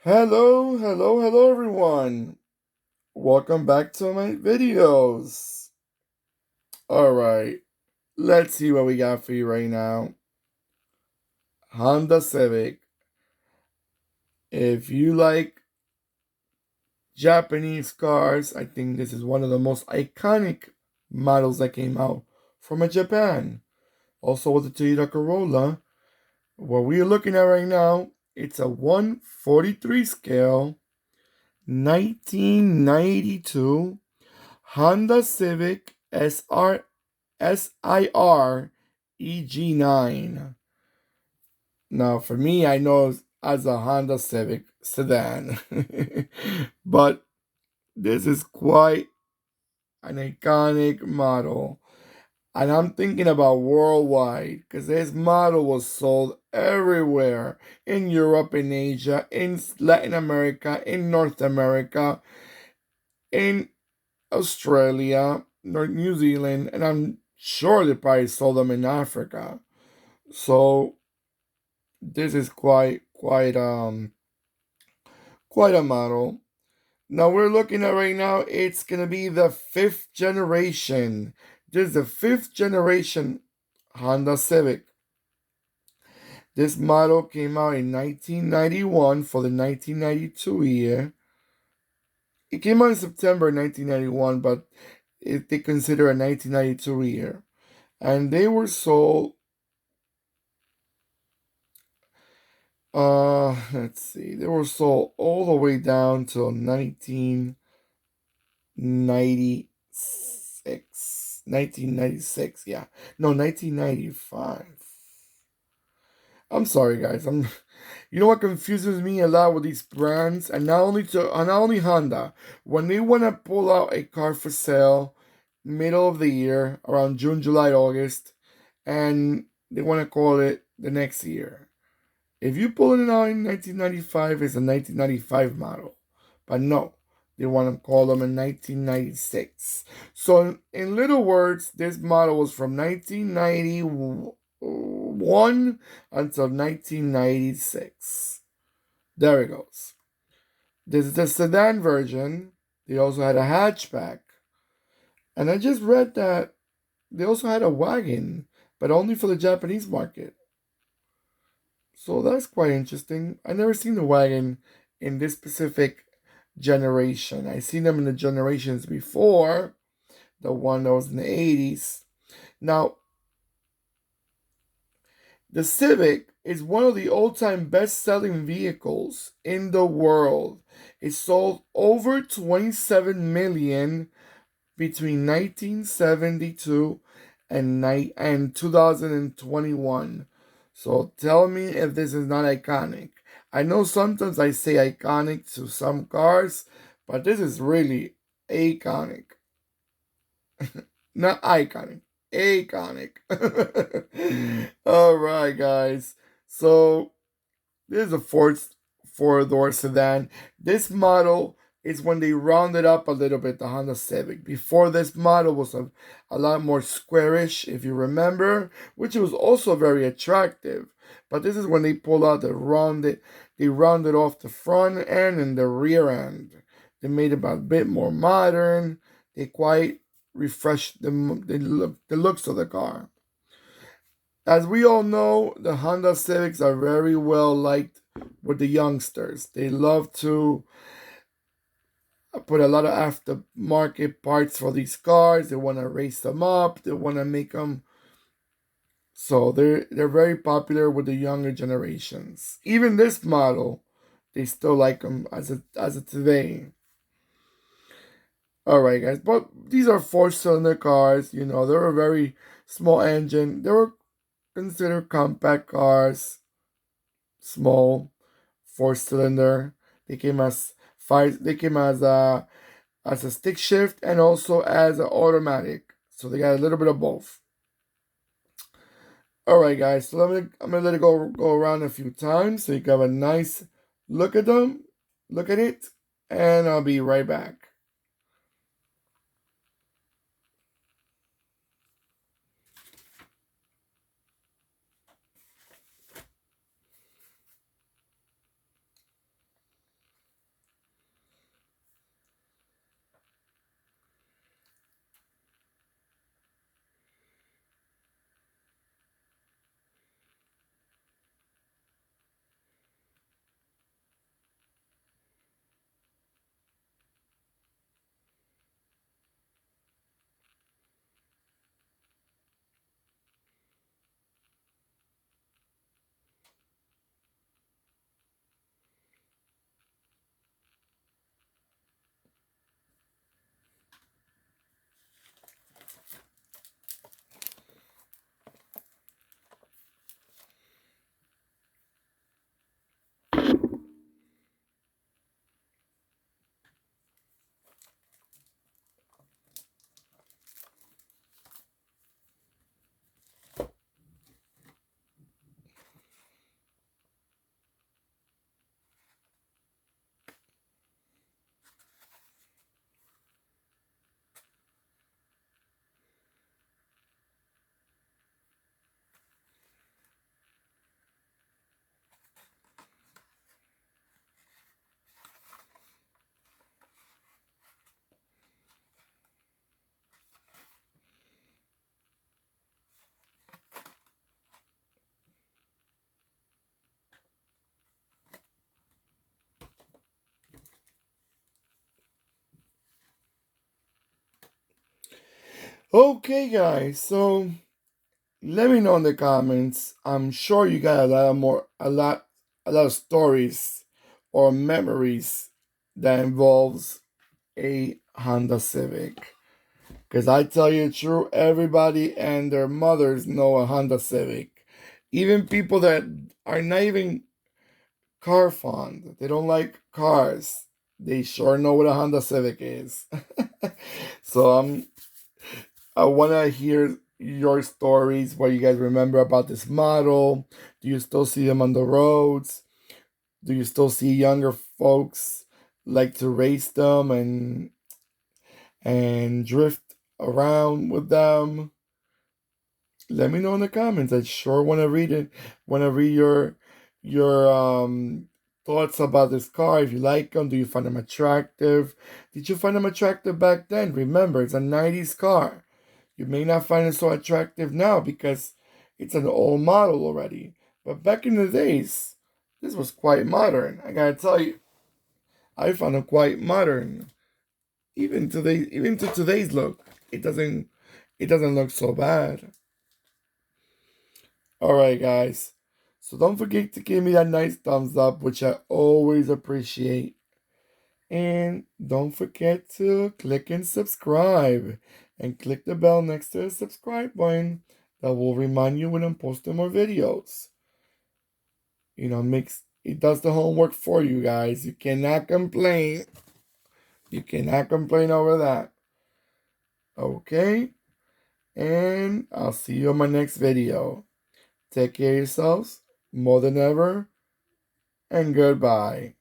Hello everyone. Welcome back to my videos. Alright, let's see what we got for you right now. Honda Civic. If you like Japanese cars, I think this is one of the most iconic models that came out from Japan. Also with the Toyota Corolla. What we're looking at right now, it's a 143 scale 1992 Honda Civic SiR EG9. Now, for me, I know it as a Honda Civic sedan, but this is quite an iconic model. And I'm thinking about worldwide because this model was sold everywhere in Europe, in Asia, in Latin America, in North America, in Australia, New Zealand, and I'm sure they probably sold them in Africa. So this is quite a model. Now we're looking at right now, it's gonna be the fifth generation. This is the fifth generation Honda Civic. This model came out in 1991 for the 1992 year. It came out in September 1991, but they consider a 1992 year. And they were sold, let's see, they were sold all the way down till 1996, yeah. No, 1995. I'm sorry, guys. You know what confuses me a lot with these brands, and not only Honda, when they want to pull out a car for sale middle of the year, around June, July, August, and they want to call it the next year. If you pull it out in 1995, it's a 1995 model. But no, they want to call them in 1996. So, in little words, this model was from 1991 until 1996. There it goes. This is the sedan version. They also had a hatchback. And I just read that they also had a wagon, but only for the Japanese market. So that's quite interesting. I never seen the wagon in this specific generation. I seen them in the generations before, the one that was in the 80s. Now, the Civic is one of the all-time best-selling vehicles in the world. It sold over 27 million between 1972 and 2021. So tell me if this is not iconic. I know sometimes I say iconic to some cars, but this is really iconic. Not iconic, iconic. All right, guys. So this is a four-door sedan. This model is when they rounded up a little bit the Honda Civic. Before this model was a lot more squarish, if you remember, which was also very attractive. But this is when they pulled out they rounded off the front end and the rear end. They made it a bit more modern. They quite refreshed the looks of the car. As we all know, the Honda Civics are very well liked with the youngsters. They love to put a lot of aftermarket parts for these cars. They want to race them up. They want to make them so they're very popular with the younger generations. Even this model, they still like them as of today. All right, guys. But these are four-cylinder cars. You know, they're a very small engine. They were considered compact cars, small, four-cylinder. They came as five. They came as a stick shift and also as an automatic. So they got a little bit of both. All right, guys. So I'm gonna let it go around a few times so you can have a nice look at them, look at it, and I'll be right back. Okay, guys, so let me know in the comments. I'm sure you got a lot of stories or memories that involves a Honda Civic. Because I tell you the truth, everybody and their mothers know a Honda Civic. Even people that are not even car fond, they don't like cars, they sure know what a Honda Civic is. So I want to hear your stories, what you guys remember about this model. Do you still see them on the roads? Do you still see younger folks like to race them and drift around with them? Let me know in the comments. I sure want to read it. Want to read your thoughts about this car. If you like them, do you find them attractive? Did you find them attractive back then? Remember, it's a 90s car. You may not find it so attractive now because it's an old model already. But back in the days, this was quite modern. I gotta tell you, I found it quite modern. Even to today's look, it doesn't look so bad. Alright guys. So don't forget to give me that nice thumbs up, which I always appreciate. And don't forget to click and subscribe. And click the bell next to the subscribe button. That will remind you when I'm posting more videos. You know, it does the homework for you guys. You cannot complain. You cannot complain over that. Okay? And I'll see you on my next video. Take care of yourselves more than ever. And goodbye.